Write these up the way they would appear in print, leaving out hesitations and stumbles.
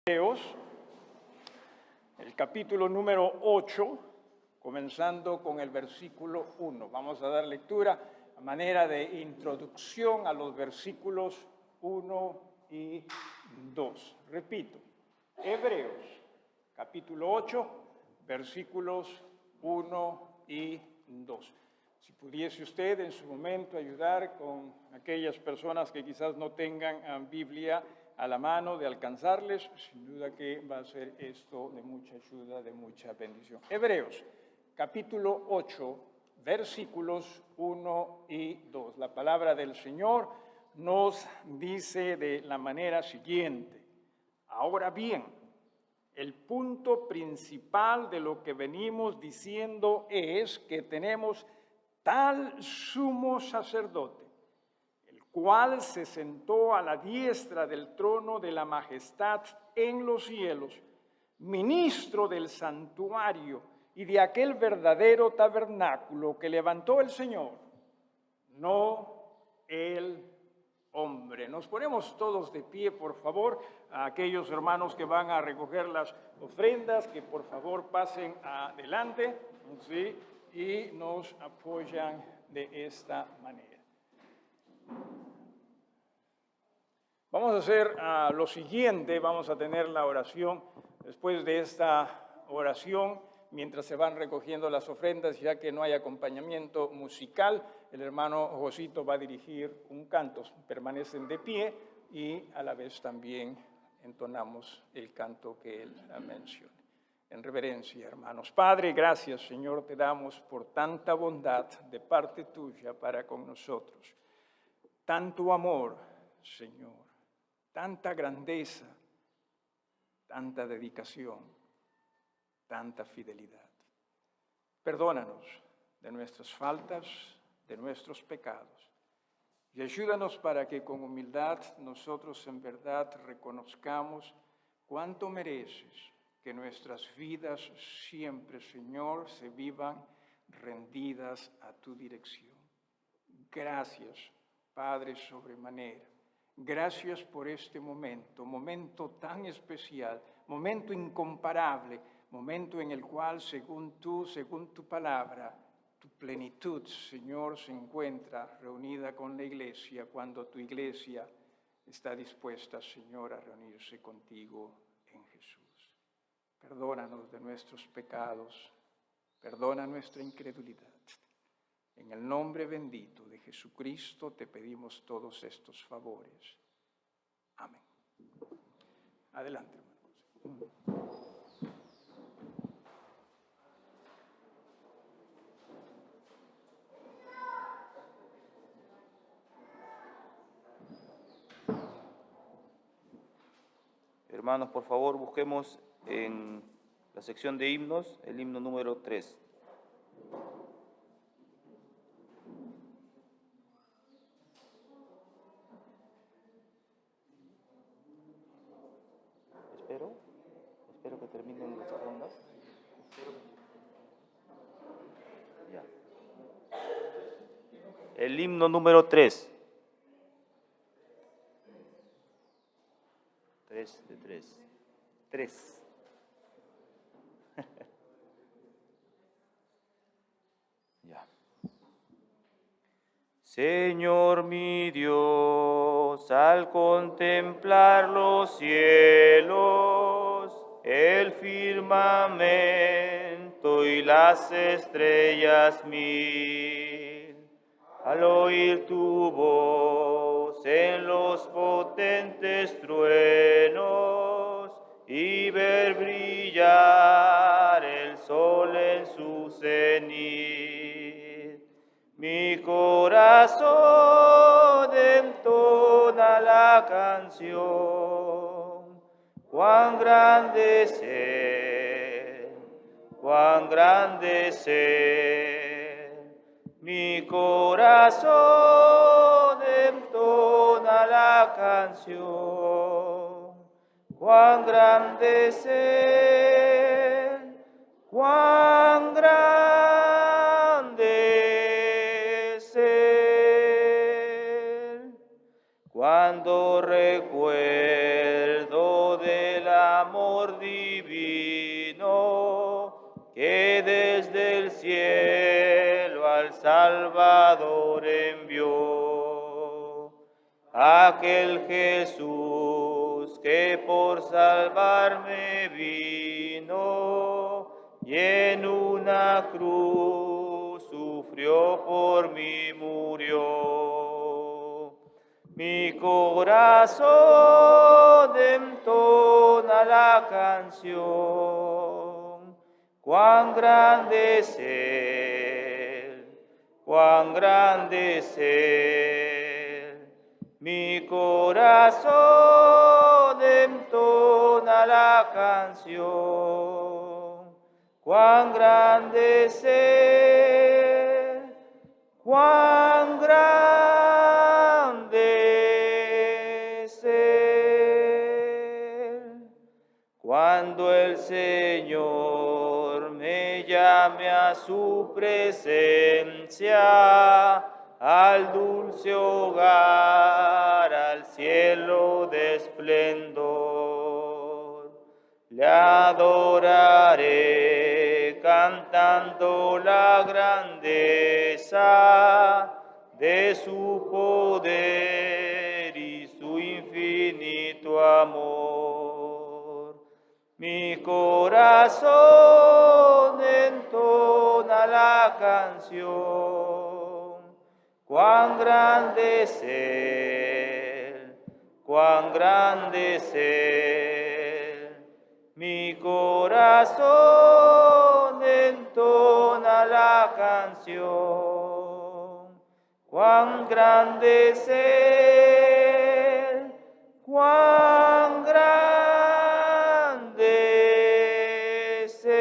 Hebreos, el capítulo número 8, comenzando con el versículo 1. Vamos a dar lectura a manera de introducción a los versículos 1 y 2. Repito, Hebreos, capítulo 8, versículos 1 y 2. Si pudiese usted en su momento ayudar con aquellas personas que quizás no tengan Biblia a la mano, de alcanzarles, sin duda que va a ser esto de mucha ayuda, de mucha bendición. Hebreos, capítulo 8, versículos 1 y 2. La palabra del Señor nos dice de la manera siguiente: ahora bien, el punto principal de lo que venimos diciendo es que tenemos tal sumo sacerdote, cual se sentó a la diestra del trono de la majestad en los cielos, ministro del santuario y de aquel verdadero tabernáculo que levantó el Señor, no el hombre. Nos ponemos todos de pie, por favor. A aquellos hermanos que van a recoger las ofrendas, que por favor pasen adelante, ¿sí? Y nos apoyan de esta manera. Vamos a hacer lo siguiente, vamos a tener la oración. Después de esta oración, mientras se van recogiendo las ofrendas, ya que no hay acompañamiento musical, el hermano Josito va a dirigir un canto. Permanecen de pie y a la vez también entonamos el canto que él menciona. En reverencia, hermanos. Padre, gracias, Señor, te damos por tanta bondad de parte tuya para con nosotros. Tanto amor, Señor. Tanta grandeza, tanta dedicación, tanta fidelidad. Perdónanos de nuestras faltas, de nuestros pecados, y ayúdanos para que con humildad nosotros en verdad reconozcamos cuánto mereces que nuestras vidas siempre, Señor, se vivan rendidas a tu dirección. Gracias, Padre, sobremanera. Gracias por este momento tan especial, momento incomparable, momento en el cual, según tu palabra, tu plenitud, Señor, se encuentra reunida con la iglesia, cuando tu iglesia está dispuesta, Señor, a reunirse contigo en Jesús. Perdónanos de nuestros pecados, perdona nuestra incredulidad. En el nombre bendito de Jesucristo te pedimos todos estos favores. Amén. Adelante, hermanos. Hermanos, por favor, busquemos en la sección de himnos el himno número 3. Espero que terminen las rondas. Ya. El himno número 3. 3 de 3. 3. Ya. Señor mi Dios, al contemplar los cielos, el firmamento y las estrellas mil, al oír tu voz en los potentes truenos y ver brillar el sol en su cenit, mi corazón entona la canción. Cuán grande es Él. Mi corazón entona la canción. Cuán grande es Él. Cuán grande es Él. Cuando recuerdo de la amor divino que desde el cielo al Salvador envió. Aquel Jesús que por salvarme vino y en una cruz sufrió por mí, murió. Mi corazón entona la canción, cuán grande es Él, cuán grande es Él. Mi corazón entona la canción, cuán grande es Él, cuán grande es Él. Cuando el Señor me llame a su presencia, al dulce hogar, al cielo de esplendor, le adoraré cantando la grandeza de su poder y su infinito amor. Mi corazón entona la canción, cuán grande es Él, cuán grande es Él. Mi corazón entona la canción, cuán grande es Él, cuán grande es Él.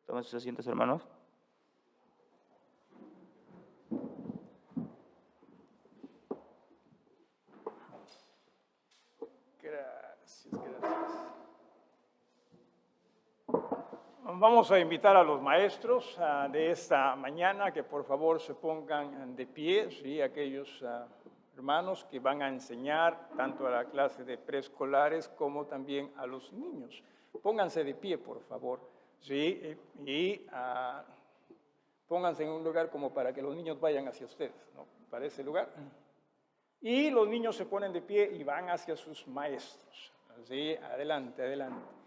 Tomen sus asientos, hermanos. Gracias. Vamos a invitar a los maestros de esta mañana que por favor se pongan de pie, ¿sí? Aquellos hermanos que van a enseñar tanto a la clase de preescolares como también a los niños. Pónganse de pie, por favor, ¿sí? Y pónganse en un lugar como para que los niños vayan hacia ustedes, ¿no? Para ese lugar. Y los niños se ponen de pie y van hacia sus maestros. ¿Sí? Adelante, adelante.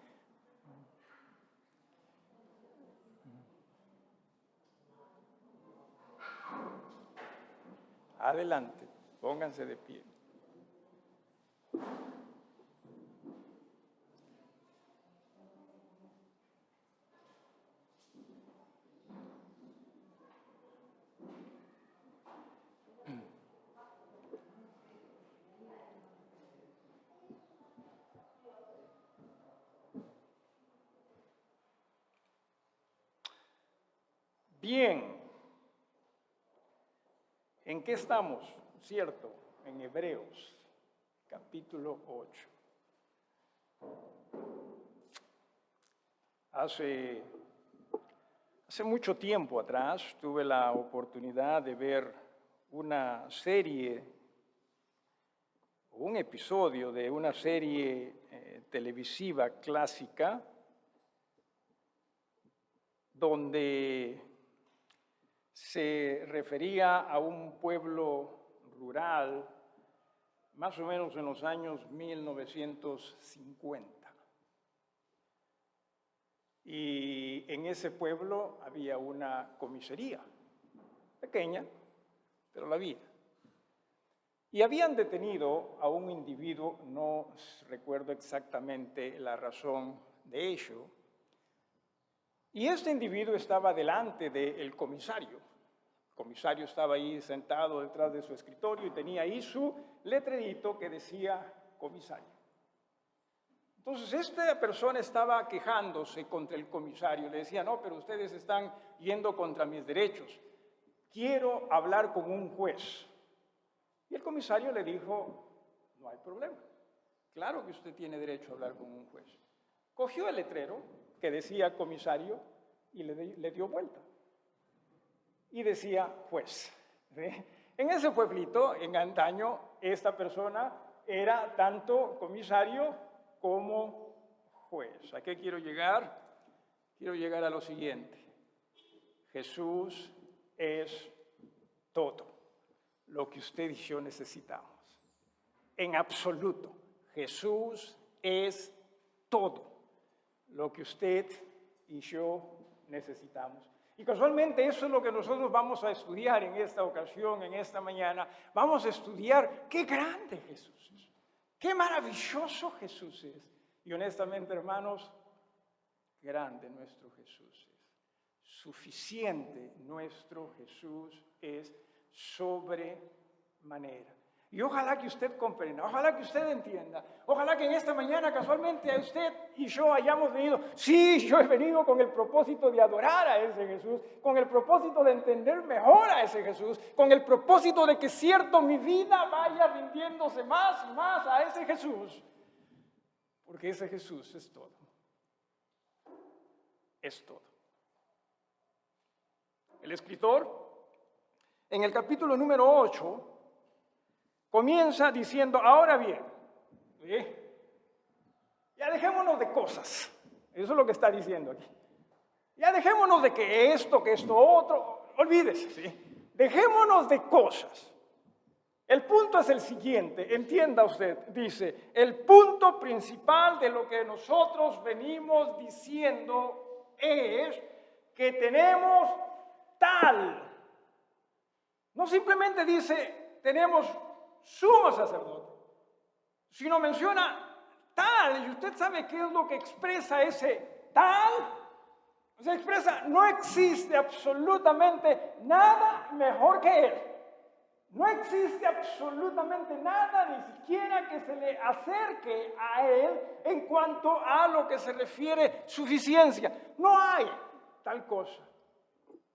Adelante, pónganse de pie. Bien, ¿en qué estamos? Cierto, en Hebreos, capítulo 8. Hace mucho tiempo atrás tuve la oportunidad de ver una serie, un episodio de una serie televisiva clásica donde se refería a un pueblo rural más o menos en los años 1950. Y en ese pueblo había una comisaría, pequeña, pero la había. Y habían detenido a un individuo, no recuerdo exactamente la razón de ello, y este individuo estaba delante del comisario. El comisario estaba ahí sentado detrás de su escritorio y tenía ahí su letrerito que decía comisario. Entonces, esta persona estaba quejándose contra el comisario. Le decía, no, pero ustedes están yendo contra mis derechos. Quiero hablar con un juez. Y el comisario le dijo, no hay problema. Claro que usted tiene derecho a hablar con un juez. Cogió el letrero que decía comisario y le dio vuelta. Y decía juez. ¿Sí? En ese pueblito, en antaño, esta persona era tanto comisario como juez. ¿A qué quiero llegar? Quiero llegar a lo siguiente. Jesús es todo lo que usted y yo necesitamos. En absoluto, Jesús es todo lo que usted y yo necesitamos. Y casualmente eso es lo que nosotros vamos a estudiar en esta ocasión, en esta mañana. Vamos a estudiar qué grande Jesús es, qué maravilloso Jesús es. Y honestamente, hermanos, grande nuestro Jesús es. Suficiente nuestro Jesús es sobremanera. Y ojalá que usted comprenda, ojalá que usted entienda, ojalá que en esta mañana casualmente usted y yo hayamos venido. Sí, yo he venido con el propósito de adorar a ese Jesús, con el propósito de entender mejor a ese Jesús, con el propósito de que cierto mi vida vaya rindiéndose más y más a ese Jesús. Porque ese Jesús es todo. Es todo. El escritor, en el capítulo número 8, comienza diciendo, ahora bien, ¿sí? Ya dejémonos de cosas. Eso es lo que está diciendo aquí. Ya dejémonos de que esto otro, olvídese, ¿sí? Dejémonos de cosas. El punto es el siguiente, entienda usted, dice, el punto principal de lo que nosotros venimos diciendo es que tenemos tal. No simplemente dice, tenemos sumo sacerdote, sino menciona tal, y usted sabe qué es lo que expresa ese tal. Se expresa, no existe absolutamente nada mejor que él. No existe absolutamente nada, ni siquiera que se le acerque a él en cuanto a lo que se refiere suficiencia. No hay tal cosa.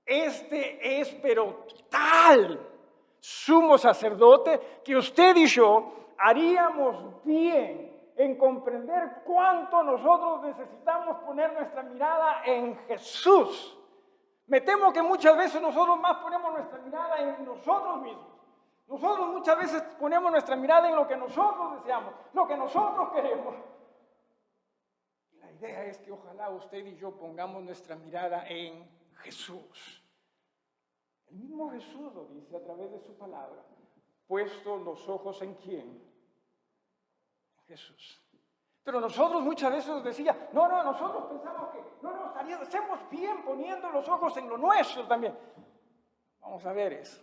Este es, pero tal sumo sacerdote que usted y yo haríamos bien en comprender cuánto nosotros necesitamos poner nuestra mirada en Jesús. Me temo que muchas veces nosotros más ponemos nuestra mirada en nosotros mismos. Nosotros muchas veces ponemos nuestra mirada en lo que nosotros deseamos, lo que nosotros queremos. Y la idea es que ojalá usted y yo pongamos nuestra mirada en Jesús. El mismo Jesús lo dice a través de su palabra. Puesto los ojos en ¿quién? Jesús. Pero nosotros muchas veces nos decía, nosotros pensamos que, hacemos bien poniendo los ojos en lo nuestro también. Vamos a ver eso.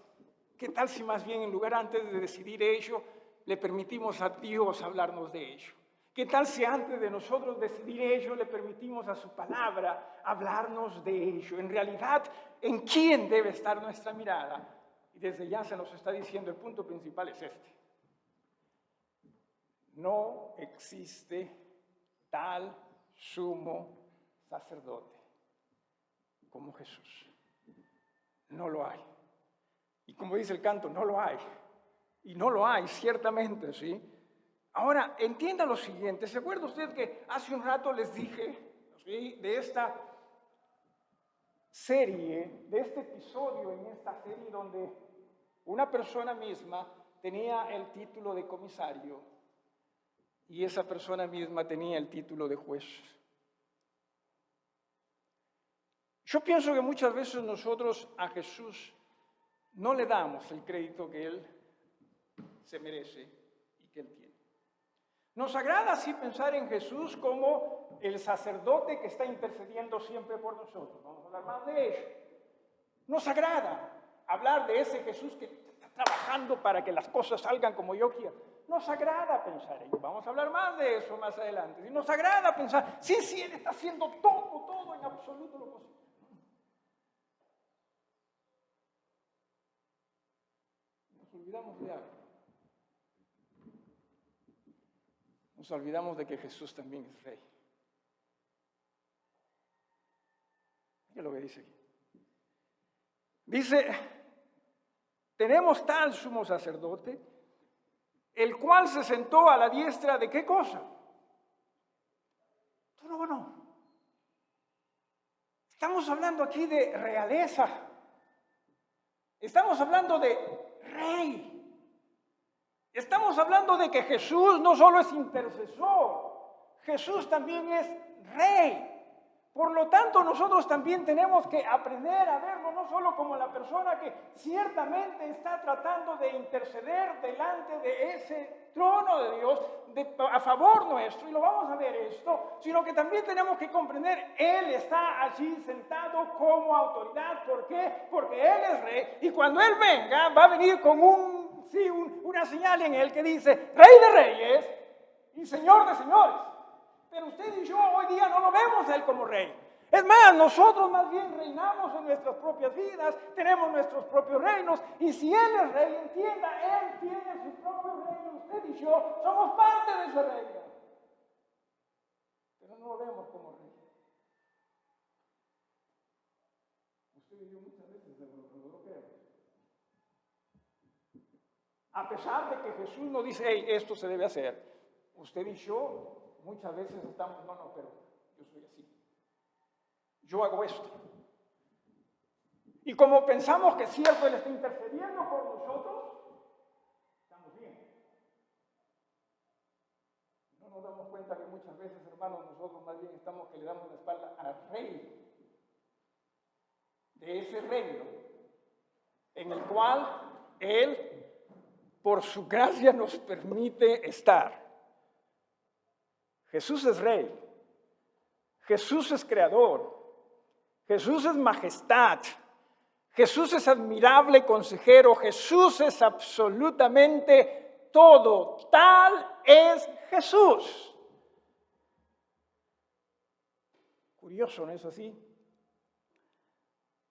¿Qué tal si más bien en lugar antes de decidir ello, le permitimos a Dios hablarnos de ello? ¿Qué tal si antes de nosotros decidir ello, le permitimos a su palabra hablarnos de ello? En realidad, ¿en quién debe estar nuestra mirada? Y desde ya se nos está diciendo, el punto principal es este. No existe tal sumo sacerdote como Jesús. No lo hay. Y como dice el canto, no lo hay. Y no lo hay, ciertamente, ¿sí? Ahora, entienda lo siguiente. ¿Se acuerda usted que hace un rato les dije, ¿sí?, de esta serie, de este episodio en esta serie donde una persona misma tenía el título de comisario y esa persona misma tenía el título de juez? Yo pienso que muchas veces nosotros a Jesús no le damos el crédito que Él se merece y que Él tiene. Nos agrada así pensar en Jesús como el sacerdote que está intercediendo siempre por nosotros. Vamos a hablar más de ello. Nos agrada hablar de ese Jesús que está trabajando para que las cosas salgan como yo quiero. Nos agrada pensar en ello. Vamos a hablar más de eso más adelante. Y nos agrada pensar, sí, Él está haciendo todo en absoluto lo posible. Nos olvidamos de algo. Nos olvidamos de que Jesús también es rey. Mira lo que dice aquí. Dice, tenemos tal sumo sacerdote, el cual se sentó a la diestra de ¿qué cosa? Trono. Estamos hablando aquí de realeza. Estamos hablando de rey. Estamos hablando de que Jesús no solo es intercesor, Jesús también es rey. Por lo tanto, nosotros también tenemos que aprender a verlo no solo como la persona que ciertamente está tratando de interceder delante de ese trono de Dios a favor nuestro, y lo vamos a ver esto, sino que también tenemos que comprender, Él está allí sentado como autoridad. ¿Por qué? Porque Él es rey, y cuando Él venga, va a venir con una señal en Él que dice, Rey de Reyes y Señor de Señores. Pero usted y yo hoy día no lo vemos a Él como rey. Es más, nosotros más bien reinamos en nuestras propias vidas, tenemos nuestros propios reinos, y si Él es rey, entienda, Él tiene su propio reino, usted y yo somos parte de ese reino. Pero no lo vemos como rey. Usted y yo muchas veces no lo creemos. A pesar de que Jesús nos dice, hey, esto se debe hacer, usted y yo muchas veces estamos, no, pero yo soy así. Yo hago esto. Y como pensamos que es cierto, Él está intercediendo por nosotros, estamos bien. No nos damos cuenta que muchas veces, hermanos, nosotros más bien estamos que le damos la espalda al rey de ese reino, en el cual Él, por su gracia, nos permite estar. Jesús es rey, Jesús es creador, Jesús es majestad, Jesús es admirable consejero, Jesús es absolutamente todo. Tal es Jesús. Curioso, ¿no es así?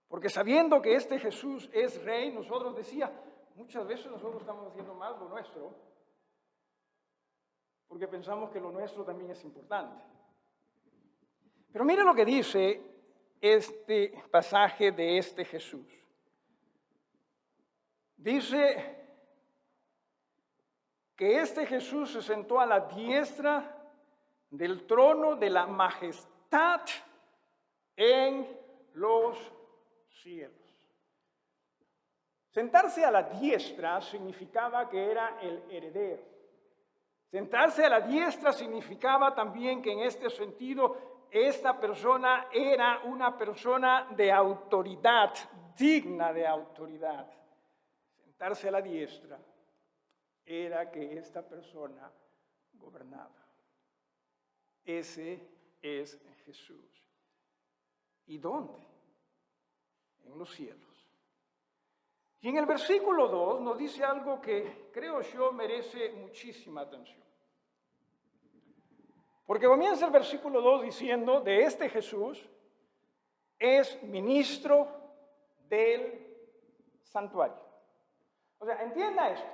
Porque sabiendo que este Jesús es rey, nosotros decía, muchas veces nosotros estamos haciendo más lo nuestro, porque pensamos que lo nuestro también es importante. Pero mire lo que dice este pasaje de este Jesús. Dice que este Jesús se sentó a la diestra del trono de la majestad en los cielos. Sentarse a la diestra significaba que era el heredero. Sentarse a la diestra significaba también que en este sentido esta persona era una persona de autoridad, digna de autoridad. Sentarse a la diestra era que esta persona gobernaba. Ese es Jesús. ¿Y dónde? En los cielos. Y en el versículo 2 nos dice algo que creo yo merece muchísima atención. Porque comienza el versículo 2 diciendo, de este Jesús es ministro del santuario. O sea, entienda esto.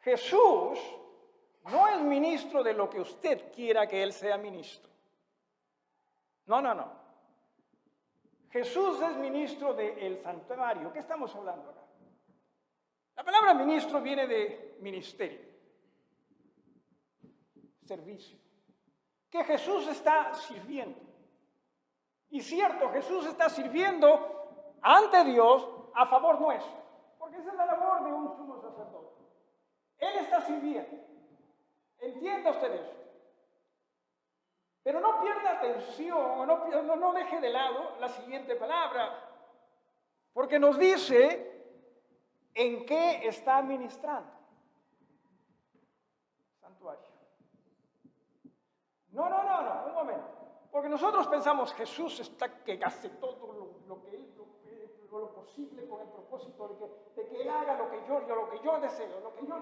Jesús no es ministro de lo que usted quiera que Él sea ministro. No. Jesús es ministro del santuario. ¿Qué estamos hablando acá? La palabra ministro viene de ministerio, servicio. Que Jesús está sirviendo. Y cierto, Jesús está sirviendo ante Dios a favor nuestro, porque esa es la labor de un sumo sacerdote. Él está sirviendo. Entienda usted eso. Pero no pierda atención, no deje de lado la siguiente palabra, porque nos dice en qué está ministrando. Santuario. No, un momento. Porque nosotros pensamos Jesús está que hace todo lo posible con el propósito de que Él haga lo que yo deseo, lo que yo...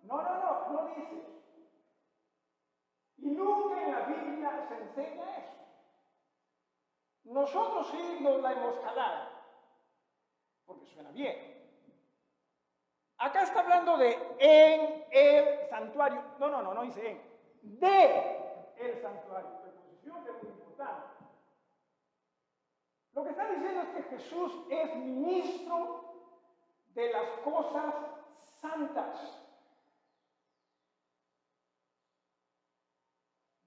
No dice. Y nunca en la Biblia se enseña eso. Nosotros sí nos la hemos jalado, porque suena bien. Acá está hablando de en el santuario. No dice en. De el santuario. Preposición que es muy importante. Lo que está diciendo es que Jesús es ministro de las cosas santas.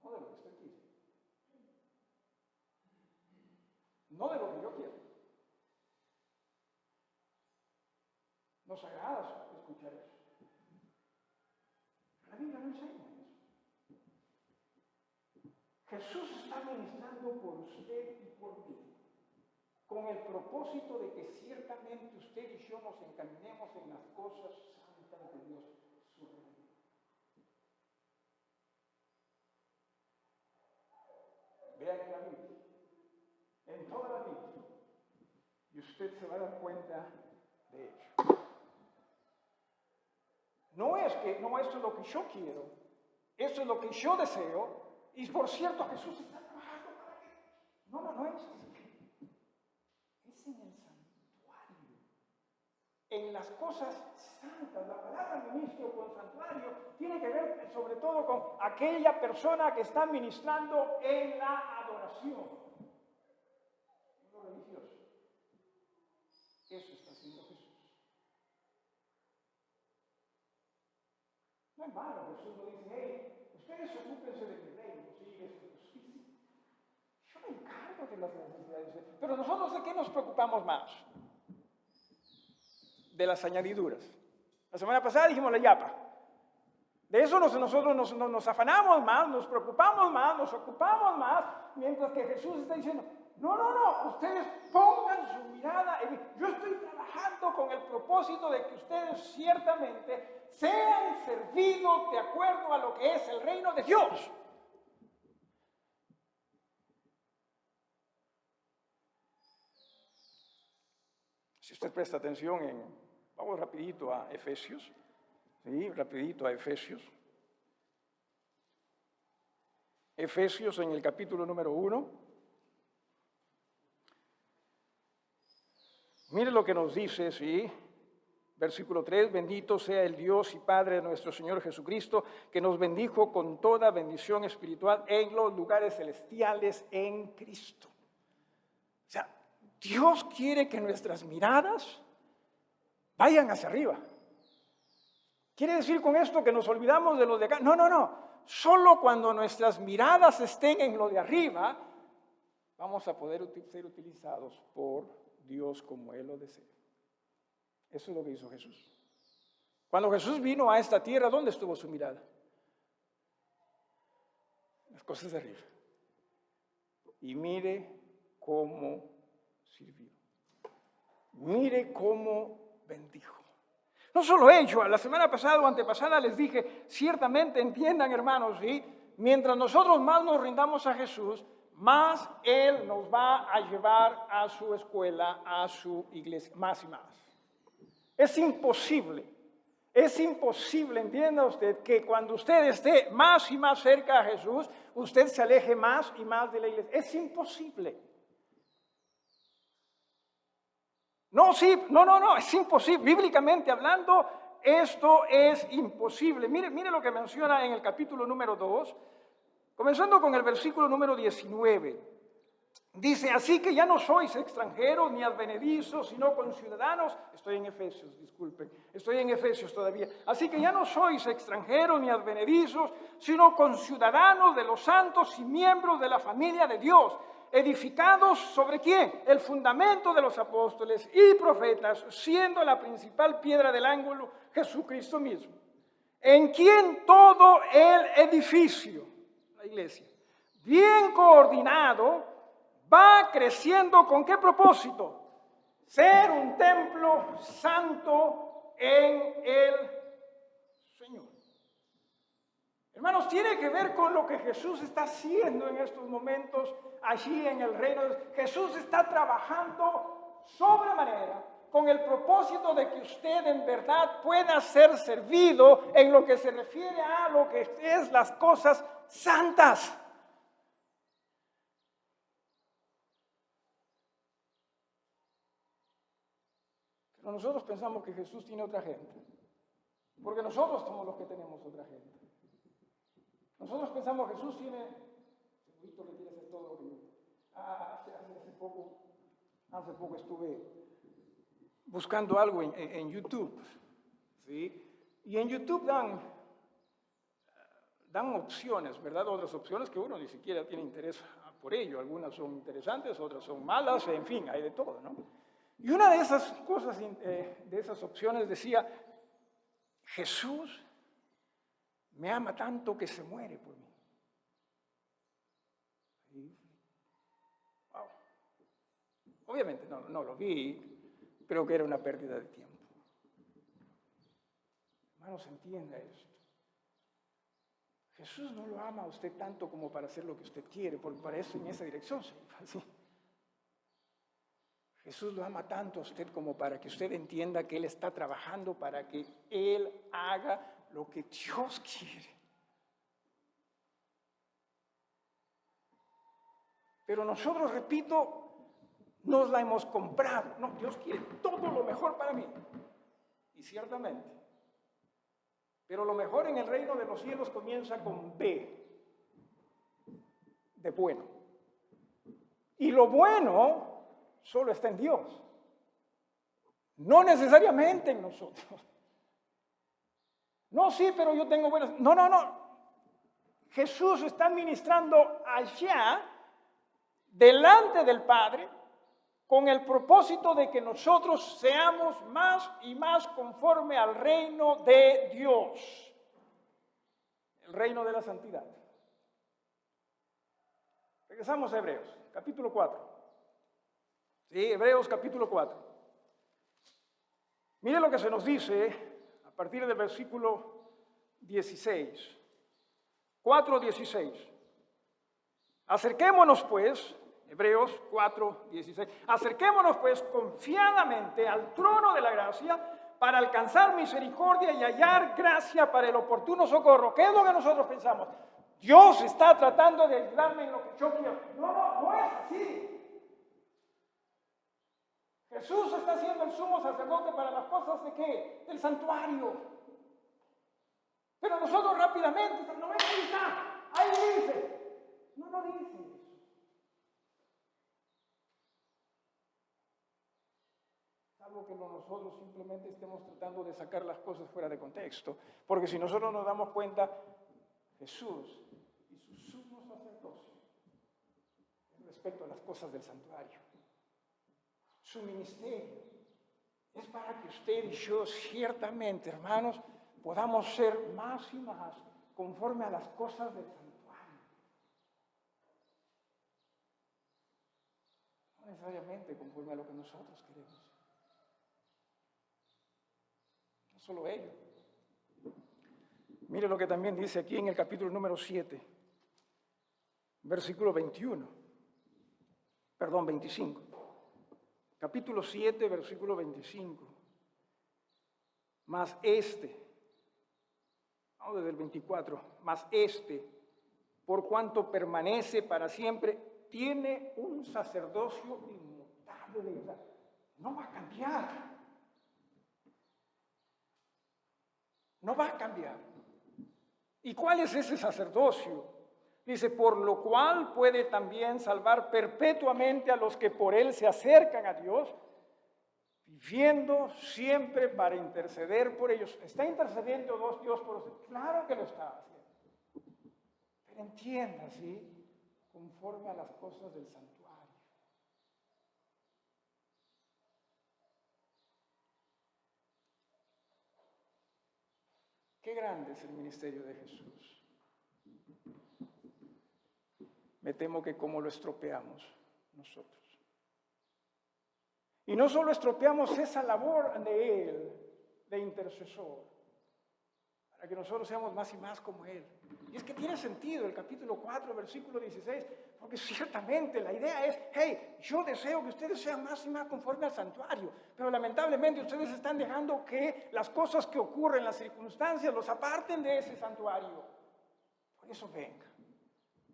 No de lo que usted quiere. No de lo que yo quiero. Nos agrada escuchar eso. La Biblia no enseña eso. Jesús está ministrando por usted y por mí, con el propósito de que ciertamente usted y yo nos encaminemos en las cosas santas de Dios, su reino. Vean en la Biblia, en toda la Biblia, y usted se va a dar cuenta de ello. No es que, no, esto es lo que yo quiero, esto es lo que yo deseo, y por cierto Jesús está trabajando para que... No es así. Es en el santuario, en las cosas santas. La palabra ministro con santuario tiene que ver sobre todo con aquella persona que está ministrando en la adoración, en lo religioso. Eso está haciendo Jesús. No es malo, Jesús no dice, hey, ustedes ocúpense de mi reino, sí, esto, sí. Yo me encargo de las necesidades. Pero nosotros, ¿de qué nos preocupamos más? De las añadiduras. La semana pasada dijimos la yapa. De eso nosotros nos afanamos más, nos preocupamos más, nos ocupamos más, mientras que Jesús está diciendo, no, ustedes pongan su mirada en mí. Yo estoy trabajando con el propósito de que ustedes ciertamente sean servidos de acuerdo a lo que es el reino de Dios. Si usted presta atención vamos rapidito a Efesios, ¿sí? Rapidito a Efesios. Efesios en el capítulo número 1. Mire lo que nos dice, ¿sí? Versículo 3, bendito sea el Dios y Padre de nuestro Señor Jesucristo, que nos bendijo con toda bendición espiritual en los lugares celestiales en Cristo. O sea, Dios quiere que nuestras miradas vayan hacia arriba. ¿Quiere decir con esto que nos olvidamos de lo de acá? No. Solo cuando nuestras miradas estén en lo de arriba, vamos a poder ser utilizados por Dios como Él lo desea. Eso es lo que hizo Jesús. Cuando Jesús vino a esta tierra, ¿dónde estuvo su mirada? Las cosas de arriba. Y mire cómo sirvió. Mire cómo bendijo. No solo ello, la semana pasada o antepasada les dije, ciertamente entiendan hermanos, ¿sí? Mientras nosotros más nos rindamos a Jesús, más Él nos va a llevar a su escuela, a su iglesia, más y más. Es imposible, entienda usted, que cuando usted esté más y más cerca a Jesús, usted se aleje más y más de la iglesia. Es imposible. No, es imposible. Bíblicamente hablando, esto es imposible. Mire lo que menciona en el capítulo número 2, comenzando con el versículo número 19. Dice, así que ya no sois extranjeros ni advenedizos, sino conciudadanos. Estoy en Efesios, disculpen. Estoy en Efesios todavía. Así que ya no sois extranjeros ni advenedizos, sino conciudadanos de los santos y miembros de la familia de Dios. Edificados sobre ¿quién? El fundamento de los apóstoles y profetas, siendo la principal piedra del ángulo Jesucristo mismo, en quien todo el edificio, la iglesia, bien coordinado, va creciendo. ¿Con qué propósito? Ser un templo santo en el Señor. Hermanos, tiene que ver con lo que Jesús está haciendo en estos momentos allí en el reino. Jesús está trabajando sobremanera con el propósito de que usted en verdad pueda ser servido en lo que se refiere a lo que es las cosas santas. Pero nosotros pensamos que Jesús tiene otra gente, porque nosotros somos los que tenemos otra gente. Nosotros pensamos que Jesús tiene, Víctor, que quiere hacer todo lo que yo. Hace poco estuve buscando algo en YouTube, ¿sí? Y en YouTube dan opciones, ¿verdad? Otras opciones que uno ni siquiera tiene interés por ello. Algunas son interesantes, otras son malas, en fin, hay de todo, ¿no? Y una de esas cosas, de esas opciones decía, Jesús me ama tanto que se muere por mí. Y, wow. Obviamente no lo vi, creo que era una pérdida de tiempo. Hermanos, entienda esto. Jesús no lo ama a usted tanto como para hacer lo que usted quiere, porque para eso en esa dirección se iba así. Jesús lo ama tanto a usted como para que usted entienda que Él está trabajando para que Él haga lo que Dios quiere. Pero nosotros, repito, nos la hemos comprado. No, Dios quiere todo lo mejor para mí. Y ciertamente. Pero lo mejor en el reino de los cielos comienza con B, de bueno. Y lo bueno solo está en Dios, no necesariamente en nosotros. No, sí, pero yo tengo buenas... No. Jesús está ministrando allá, delante del Padre, con el propósito de que nosotros seamos más y más conforme al reino de Dios, el reino de la santidad. Regresamos a Hebreos, capítulo 4. Sí, Hebreos capítulo 4. Mire lo que se nos dice a partir del versículo 16. 4:16. Acerquémonos pues, Hebreos 4:16. Acerquémonos pues confiadamente al trono de la gracia para alcanzar misericordia y hallar gracia para el oportuno socorro. ¿Qué es lo que nosotros pensamos? Dios está tratando de ayudarme en lo que yo quiero. No es así. Jesús está siendo el sumo sacerdote para las cosas de ¿qué? Del santuario. Pero nosotros rápidamente, no ven ahí está, ahí dice. No dice eso. Salvo que nosotros simplemente estemos tratando de sacar las cosas fuera de contexto. Porque si nosotros nos damos cuenta, Jesús y su sumo sacerdocio respecto a las cosas del santuario. Su ministerio es para que usted y yo ciertamente, hermanos, podamos ser más y más conforme a las cosas del santuario. No necesariamente conforme a lo que nosotros queremos. No solo ello. Mire lo que también dice aquí en el capítulo número 7, versículo 25. Capítulo 7, versículo 25. Mas vamos desde el 24, mas por cuanto permanece para siempre, tiene un sacerdocio inmutable. No va a cambiar. No va a cambiar. ¿Y cuál es ese sacerdocio? Dice, por lo cual puede también salvar perpetuamente a los que por él se acercan a Dios, viviendo siempre para interceder por ellos. ¿Está intercediendo Dios por usted? Claro que lo está haciendo. Pero entienda, ¿sí? Conforme a las cosas del santuario. Qué grande es el ministerio de Jesús. Me temo que como lo estropeamos nosotros. Y no solo estropeamos esa labor de Él, de intercesor, para que nosotros seamos más y más como Él. Y es que tiene sentido el capítulo 4, versículo 16, porque ciertamente la idea es, hey, yo deseo que ustedes sean más y más conforme al santuario, pero lamentablemente ustedes están dejando que las cosas que ocurren, las circunstancias, los aparten de ese santuario. Por eso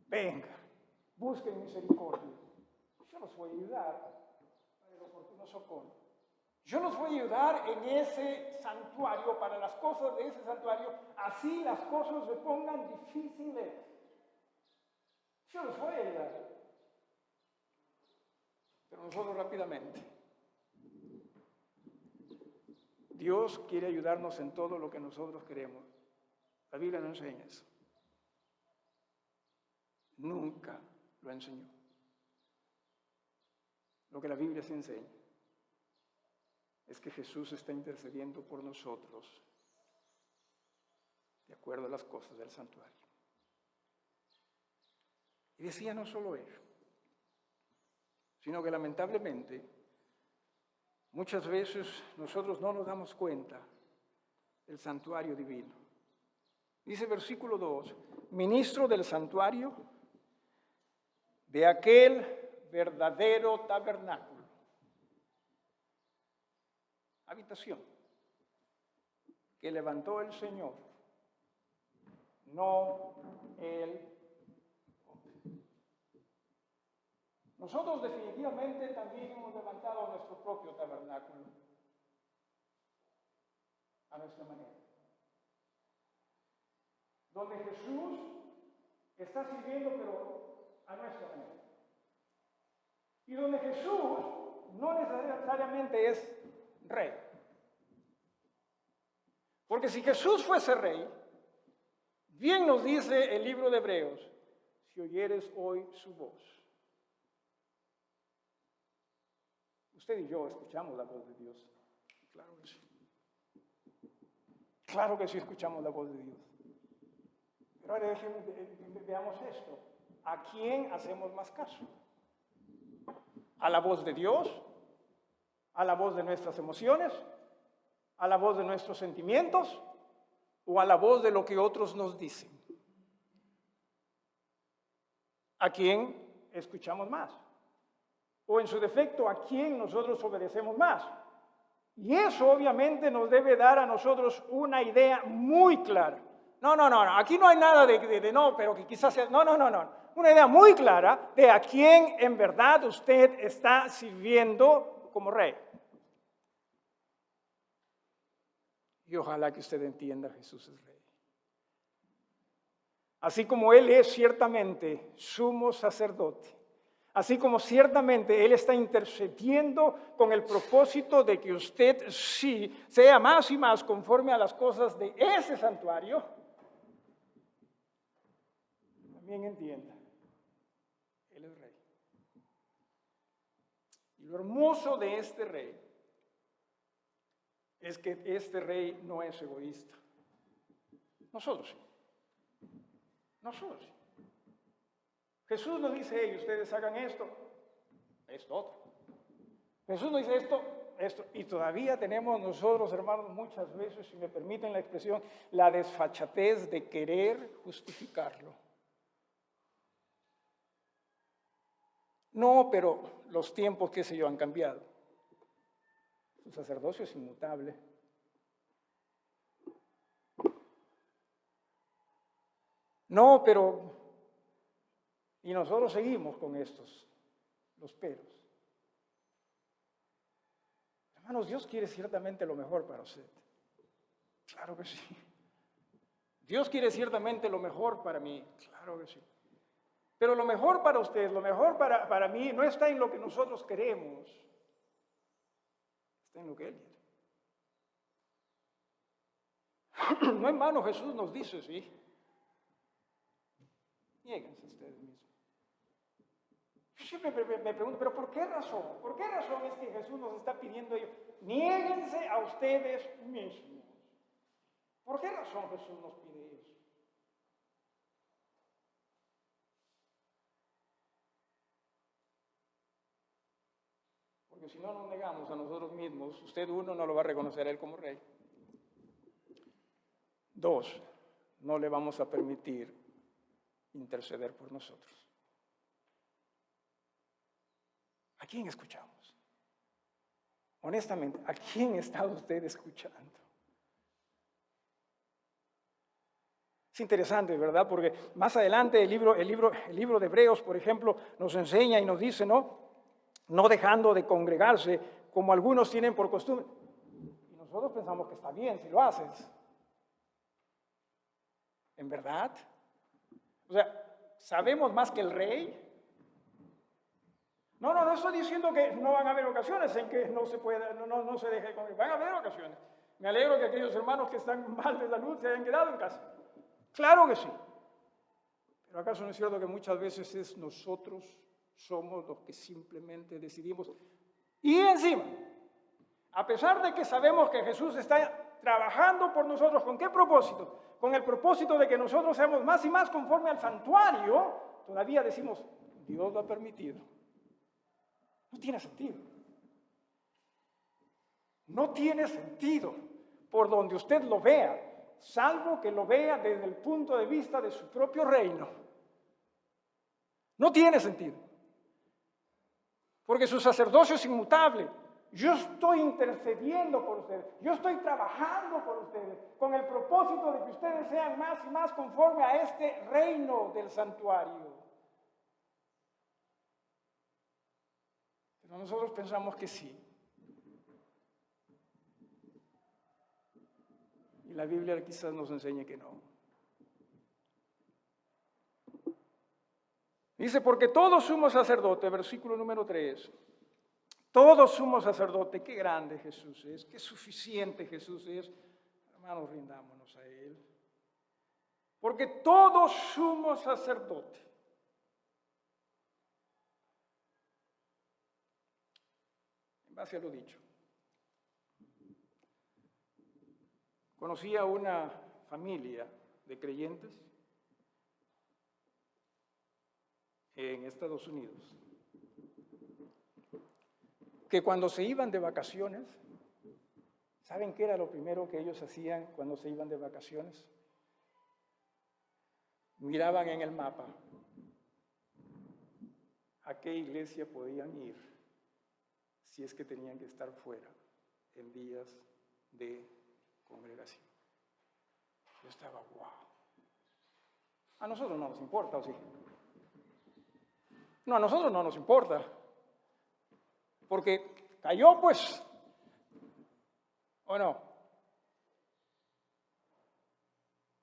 venga. Busquen misericordia. Yo los voy a ayudar para el oportuno socorro. Yo los voy a ayudar en ese santuario, para las cosas de ese santuario, así las cosas se pongan difíciles. Yo los voy a ayudar. Pero nosotros rápidamente. Dios quiere ayudarnos en todo lo que nosotros queremos. La Biblia no enseña eso. Nunca lo enseñó. Lo que la Biblia sí enseña es que Jesús está intercediendo por nosotros de acuerdo a las cosas del santuario. Y decía no solo ello, sino que lamentablemente muchas veces nosotros no nos damos cuenta del santuario divino. Dice versículo 2, ministro del santuario, de aquel verdadero tabernáculo, habitación, que levantó el Señor, no el hombre. Nosotros definitivamente también hemos levantado nuestro propio tabernáculo, a nuestra manera, donde Jesús está sirviendo, pero a nuestra manera. Y donde Jesús no necesariamente es rey. Porque si Jesús fuese rey, bien nos dice el libro de Hebreos, si oyeres hoy su voz. Usted y yo escuchamos la voz de Dios. Claro que sí. Claro que sí escuchamos la voz de Dios. Pero ahora veamos esto. ¿A quién hacemos más caso? ¿A la voz de Dios? ¿A la voz de nuestras emociones? ¿A la voz de nuestros sentimientos? ¿O a la voz de lo que otros nos dicen? ¿A quién escuchamos más? O en su defecto, ¿a quién nosotros obedecemos más? Y eso obviamente nos debe dar a nosotros una idea muy clara. No, aquí no hay nada de no, pero que quizás sea, no. Una idea muy clara de a quién en verdad usted está sirviendo como rey. Y ojalá que usted entienda, Jesús es rey. Así como Él es ciertamente sumo sacerdote, así como ciertamente Él está intercediendo con el propósito de que usted sí sea más y más conforme a las cosas de ese santuario, también entienda, Él es rey. Y lo hermoso de este rey es que este rey no es egoísta. Nosotros sí. Nosotros sí. Jesús nos dice, hey, ustedes hagan esto otro. Jesús nos dice esto, y todavía tenemos nosotros, hermanos, muchas veces, si me permiten la expresión, la desfachatez de querer justificarlo. No, pero los tiempos, qué sé yo, han cambiado. Su sacerdocio es inmutable. No, pero... Y nosotros seguimos con los peros. Hermanos, Dios quiere ciertamente lo mejor para usted. Claro que sí. Dios quiere ciertamente lo mejor para mí. Claro que sí. Pero lo mejor para usted, lo mejor para mí, no está en lo que nosotros queremos. Está en lo que Él quiere. No en vano Jesús nos dice, sí. Niéguense ustedes mismos. Yo siempre me pregunto, ¿pero por qué razón? ¿Por qué razón es que Jesús nos está pidiendo ello? Niéguense a ustedes mismos. ¿Por qué razón Jesús nos pide eso? Porque si no nos negamos a nosotros mismos, usted, uno, no lo va a reconocer a Él como rey. Dos, no le vamos a permitir interceder por nosotros. ¿A quién escuchamos? Honestamente, ¿a quién está usted escuchando? Es interesante, ¿verdad? Porque más adelante el libro de Hebreos, por ejemplo, nos enseña y nos dice, no dejando de congregarse como algunos tienen por costumbre. Y nosotros pensamos que está bien si lo haces. ¿En verdad? O sea, ¿sabemos más que el rey? No estoy diciendo que no van a haber ocasiones en que no se pueda, no se deje congregar. Van a haber ocasiones. Me alegro que aquellos hermanos que están mal de salud se hayan quedado en casa. Claro que sí. Pero ¿acaso no es cierto que muchas veces nosotros somos los que simplemente decidimos? Y encima, a pesar de que sabemos que Jesús está trabajando por nosotros, ¿con qué propósito? con el propósito de que nosotros seamos más y más conforme al santuario, todavía decimos, Dios lo ha permitido. No tiene sentido. No tiene sentido por donde usted lo vea, salvo que lo vea desde el punto de vista de su propio reino. No tiene sentido. Porque su sacerdocio es inmutable. Yo estoy intercediendo por ustedes. Yo estoy trabajando por ustedes con el propósito de que ustedes sean más y más conforme a este reino del santuario. Pero nosotros pensamos que sí. Y la Biblia quizás nos enseñe que no. Dice, porque todo sumo sacerdote, versículo número 3, todo sumo sacerdote, qué grande Jesús es, qué suficiente Jesús es. Hermanos, rindámonos a Él. Porque todo sumo sacerdote. En base a lo dicho. Conocí a una familia de creyentes en Estados Unidos, que cuando se iban de vacaciones, ¿saben qué era lo primero que ellos hacían cuando se iban de vacaciones? Miraban en el mapa a qué iglesia podían ir si es que tenían que estar fuera en días de congregación. Yo estaba, wow. A nosotros no nos importa, ¿o sí? No, a nosotros no nos importa. Porque cayó, pues. ¿O no?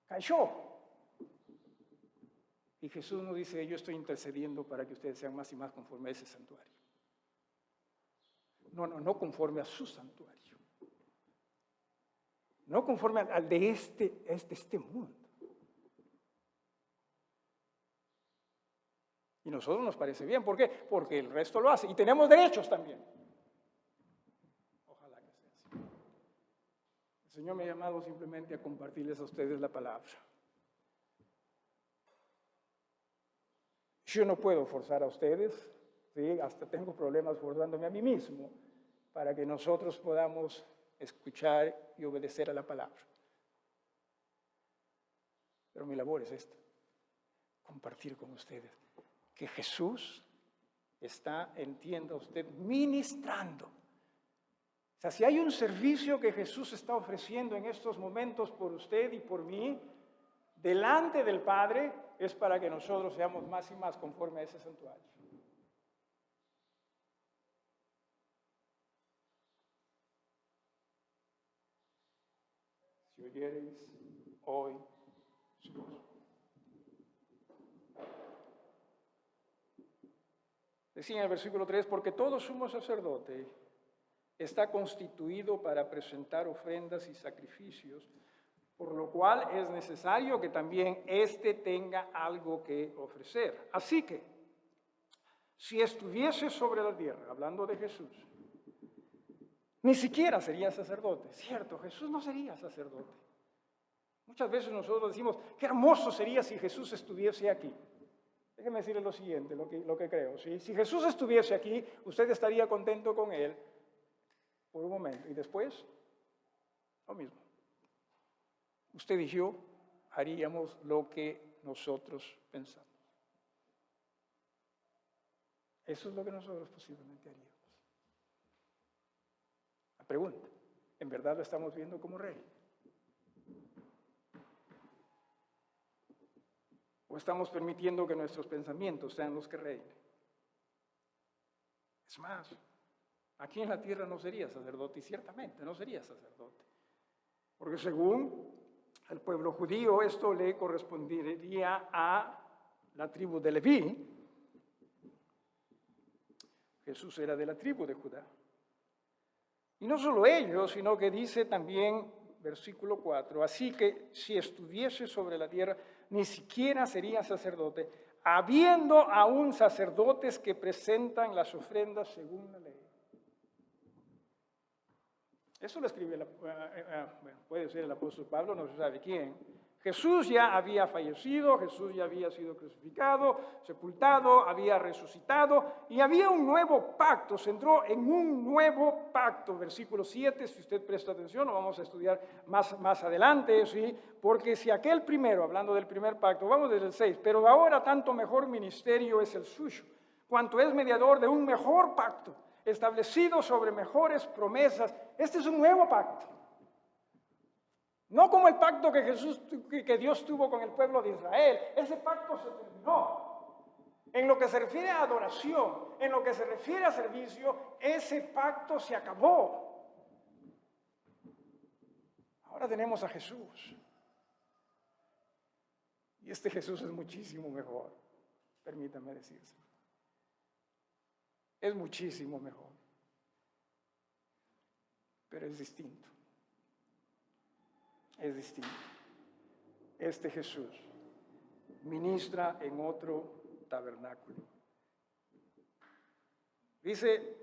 Cayó. Y Jesús nos dice, yo estoy intercediendo para que ustedes sean más y más conforme a ese santuario. No conforme a su santuario. No conforme al de este mundo. Y a nosotros nos parece bien. ¿Por qué? Porque el resto lo hace. Y tenemos derechos también. Ojalá que sea así. El Señor me ha llamado simplemente a compartirles a ustedes la palabra. Yo no puedo forzar a ustedes, ¿sí? Hasta tengo problemas forzándome a mí mismo para que nosotros podamos escuchar y obedecer a la palabra. Pero mi labor es esta, compartir con ustedes que Jesús está, entienda usted, ministrando. O sea, si hay un servicio que Jesús está ofreciendo en estos momentos por usted y por mí, delante del Padre, es para que nosotros seamos más y más conforme a ese santuario. Si oyereis hoy su voz. Decía en el versículo 3, porque todo sumo sacerdote está constituido para presentar ofrendas y sacrificios, por lo cual es necesario que también éste tenga algo que ofrecer. Así que, si estuviese sobre la tierra, hablando de Jesús, ni siquiera sería sacerdote. Cierto, Jesús no sería sacerdote. Muchas veces nosotros decimos, qué hermoso sería si Jesús estuviese aquí. Déjeme decirle lo siguiente, lo que creo. ¿sí? Si Jesús estuviese aquí, usted estaría contento con Él por un momento. Y después, lo mismo. Usted y yo haríamos lo que nosotros pensamos. Eso es lo que nosotros posiblemente haríamos. La pregunta, ¿en verdad lo estamos viendo como rey? ¿O estamos permitiendo que nuestros pensamientos sean los que reinen? Es más, aquí en la tierra no sería sacerdote, y ciertamente no sería sacerdote. Porque según el pueblo judío, esto le correspondería a la tribu de Leví. Jesús era de la tribu de Judá. Y no solo ellos, sino que dice también, versículo 4, así que si estuviese sobre la tierra, ni siquiera sería sacerdote, habiendo aún sacerdotes que presentan las ofrendas según la ley. Eso lo escribe, puede ser el apóstol Pablo, no se sabe quién, Jesús ya había fallecido, Jesús ya había sido crucificado, sepultado, había resucitado y había un nuevo pacto, se entró en un nuevo pacto. Versículo 7, si usted presta atención, lo vamos a estudiar más adelante, ¿sí? Porque si aquel primero, hablando del primer pacto, vamos desde el 6, pero ahora tanto mejor ministerio es el suyo, cuanto es mediador de un mejor pacto, establecido sobre mejores promesas. Este es un nuevo pacto. No como el pacto que Dios tuvo con el pueblo de Israel. Ese pacto se terminó. En lo que se refiere a adoración, en lo que se refiere a servicio, ese pacto se acabó. Ahora tenemos a Jesús. Y este Jesús es muchísimo mejor. Permítame decírselo. Es muchísimo mejor. Pero es distinto. Es distinto. Este Jesús ministra en otro tabernáculo. Dice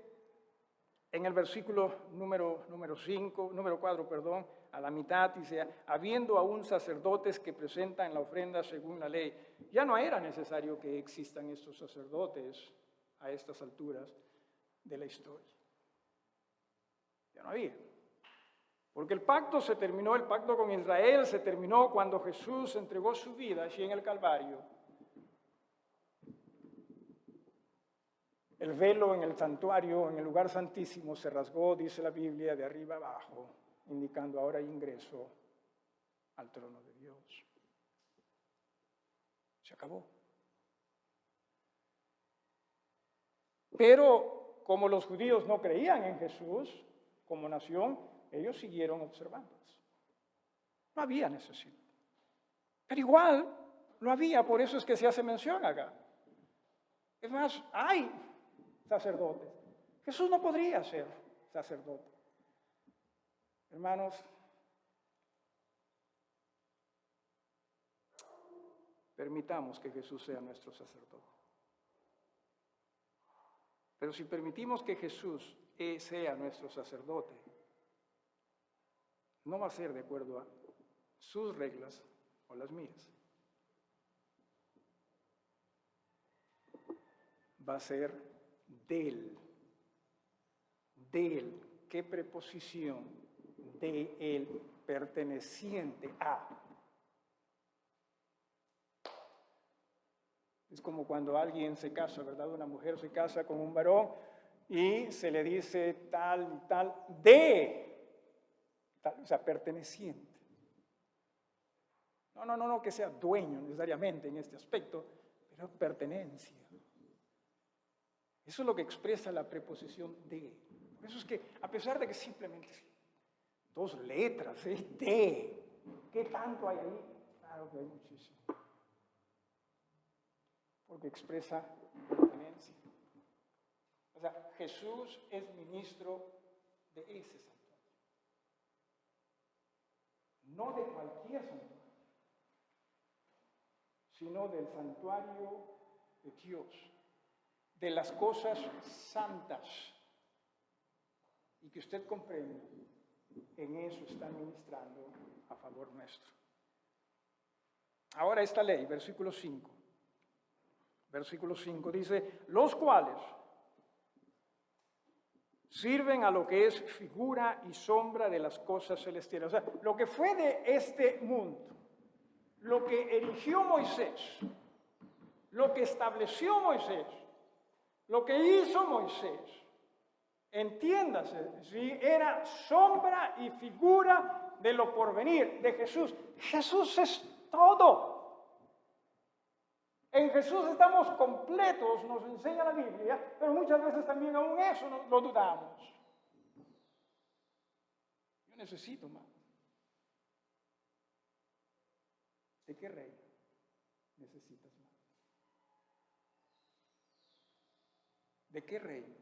en el versículo número 4, a la mitad, dice, habiendo aún sacerdotes que presentan la ofrenda según la ley. Ya no era necesario que existan estos sacerdotes a estas alturas de la historia. Ya no había. Porque el pacto se terminó, el pacto con Israel se terminó cuando Jesús entregó su vida allí en el Calvario. El velo en el santuario, en el lugar santísimo, se rasgó, dice la Biblia, de arriba abajo, indicando ahora ingreso al trono de Dios. Se acabó. Pero como los judíos no creían en Jesús como nación, ellos siguieron observando eso. No había necesidad. Pero igual lo había, por eso es que se hace mención acá. Es más, hay sacerdotes. Jesús no podría ser sacerdote. Hermanos, permitamos que Jesús sea nuestro sacerdote. Pero si permitimos que Jesús sea nuestro sacerdote, no va a ser de acuerdo a sus reglas o las mías. Va a ser del. ¿Qué preposición? De él, perteneciente a. Es como cuando alguien se casa, ¿verdad? Una mujer se casa con un varón y se le dice tal y tal de. O sea, perteneciente. No que sea dueño necesariamente en este aspecto, pero pertenencia. Eso es lo que expresa la preposición de. Por eso es que, a pesar de que simplemente dos letras, es de. ¿Qué tanto hay ahí? Claro que hay muchísimo. Porque expresa pertenencia. O sea, Jesús es ministro de ese santuario. No de cualquier santuario, sino del santuario de Dios, de las cosas santas. Y que usted comprenda, en eso está ministrando a favor nuestro. Ahora esta ley, versículo 5. Versículo 5 dice, los cuales sirven a lo que es figura y sombra de las cosas celestiales. O sea, lo que fue de este mundo, lo que erigió Moisés, lo que estableció Moisés, lo que hizo Moisés, entiéndase, ¿sí? Era sombra y figura de lo porvenir, de Jesús. Jesús es todo. En Jesús estamos completos, nos enseña la Biblia, pero muchas veces también aún eso lo dudamos. Yo necesito más. ¿De qué reino necesitas más? ¿De qué reino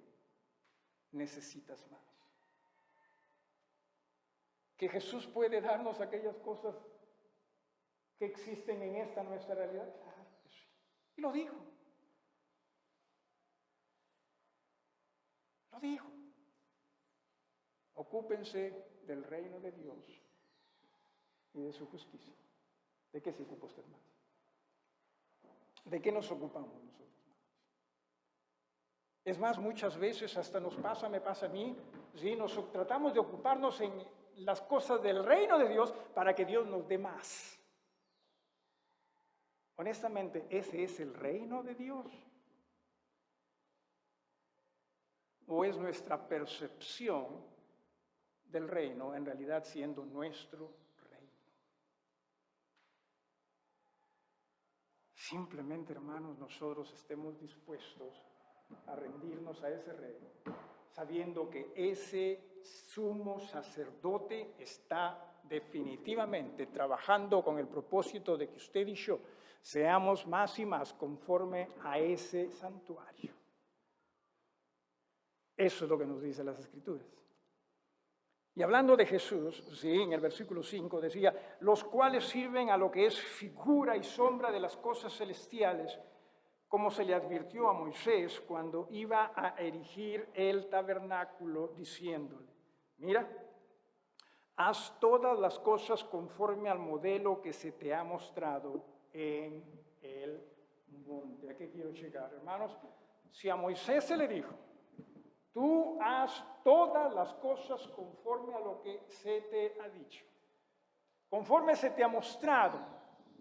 necesitas más? Que Jesús puede darnos aquellas cosas que existen en esta nuestra realidad. Claro que sí. Y lo dijo. Lo dijo. Ocúpense del reino de Dios y de su justicia. ¿De qué se ocupa usted más? ¿De qué nos ocupamos nosotros más? Es más, muchas veces hasta nos pasa, me pasa a mí, ¿sí? Nos tratamos de ocuparnos en las cosas del reino de Dios para que Dios nos dé más. Honestamente, ¿ese es el reino de Dios? ¿O es nuestra percepción del reino en realidad siendo nuestro reino? Simplemente, hermanos, nosotros estemos dispuestos a rendirnos a ese reino, sabiendo que ese sumo sacerdote está definitivamente trabajando con el propósito de que usted y yo seamos más y más conforme a ese santuario. Eso es lo que nos dicen las Escrituras. Y hablando de Jesús, sí, en el versículo 5 decía, los cuales sirven a lo que es figura y sombra de las cosas celestiales, como se le advirtió a Moisés cuando iba a erigir el tabernáculo, diciéndole, mira, haz todas las cosas conforme al modelo que se te ha mostrado en el monte. ¿A qué quiero llegar, hermanos? Si a Moisés se le dijo, tú haz todas las cosas conforme a lo que se te ha dicho, conforme se te ha mostrado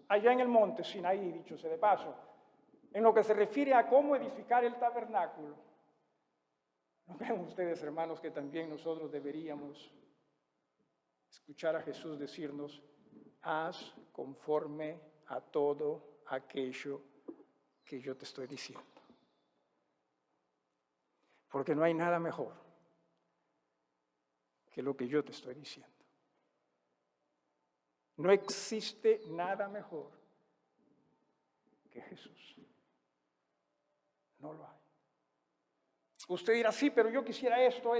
allá en el monte Sinaí, dicho sea de paso, en lo que se refiere a cómo edificar el tabernáculo. ¿No creen ustedes, hermanos, que también nosotros deberíamos escuchar a Jesús decirnos, haz conforme a todo aquello que yo te estoy diciendo? Porque no hay nada mejor que lo que yo te estoy diciendo. No existe nada mejor que Jesús. No lo hay. Usted dirá, sí, pero yo quisiera esto.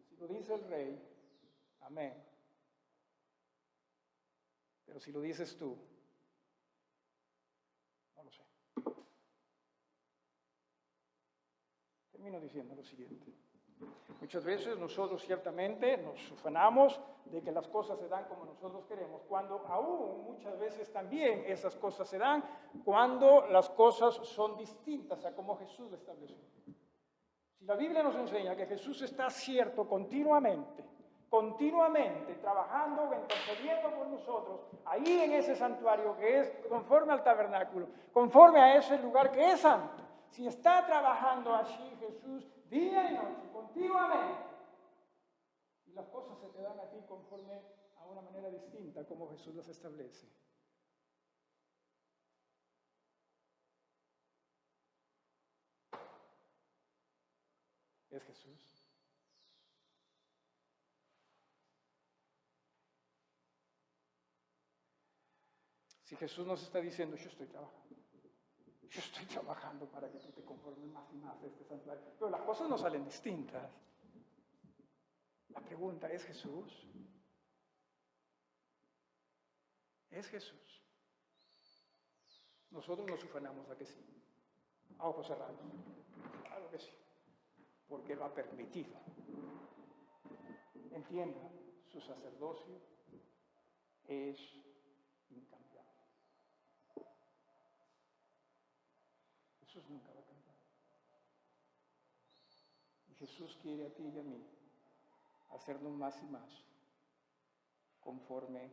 Si lo dice el rey, amén. Pero si lo dices tú, no lo sé. Termino diciendo lo siguiente. Muchas veces nosotros ciertamente nos ufanamos de que las cosas se dan como nosotros queremos, cuando aún muchas veces también esas cosas se dan cuando las cosas son distintas a como Jesús lo estableció. Si la Biblia nos enseña que Jesús está cierto continuamente trabajando, intercediendo por nosotros, ahí en ese santuario que es conforme al tabernáculo, conforme a ese lugar que es santo, si está trabajando allí Jesús día y noche, continuamente, y las cosas se te dan a ti conforme a una manera distinta como Jesús las establece, ¿es Jesús? Si Jesús nos está diciendo, yo estoy trabajando para que tú te conformes más y más a este santuario, pero las cosas no salen distintas. La pregunta, ¿es Jesús? ¿Es Jesús? Nosotros nos ufanamos a que sí, a ojos cerrados, claro que sí, porque lo ha permitido. Entienda, su sacerdocio es incambiable. Jesús nunca va a cambiar. Y Jesús quiere a ti y a mí hacernos más y más conforme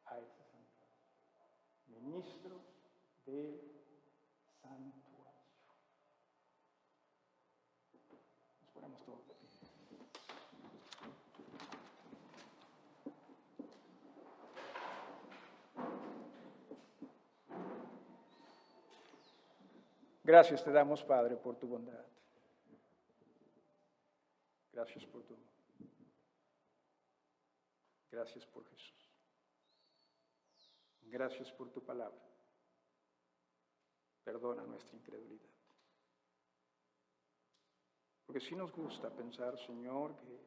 a ese santuario. Ministros del santuario. Nos ponemos todos de pie. Gracias te damos, Padre, por tu bondad. Gracias por tu amor. Gracias por Jesús. Gracias por tu palabra. Perdona nuestra incredulidad. Porque sí nos gusta pensar, Señor, que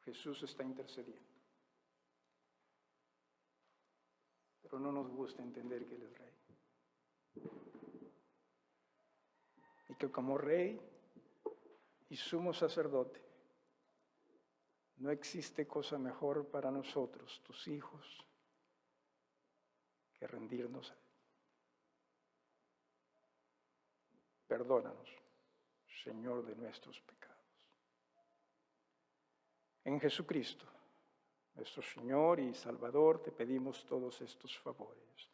Jesús está intercediendo. Pero no nos gusta entender que Él es Rey. Y que como Rey y sumo sacerdote no existe cosa mejor para nosotros, tus hijos, que rendirnos a Él. Perdónanos, Señor, de nuestros pecados. En Jesucristo, nuestro Señor y Salvador, te pedimos todos estos favores.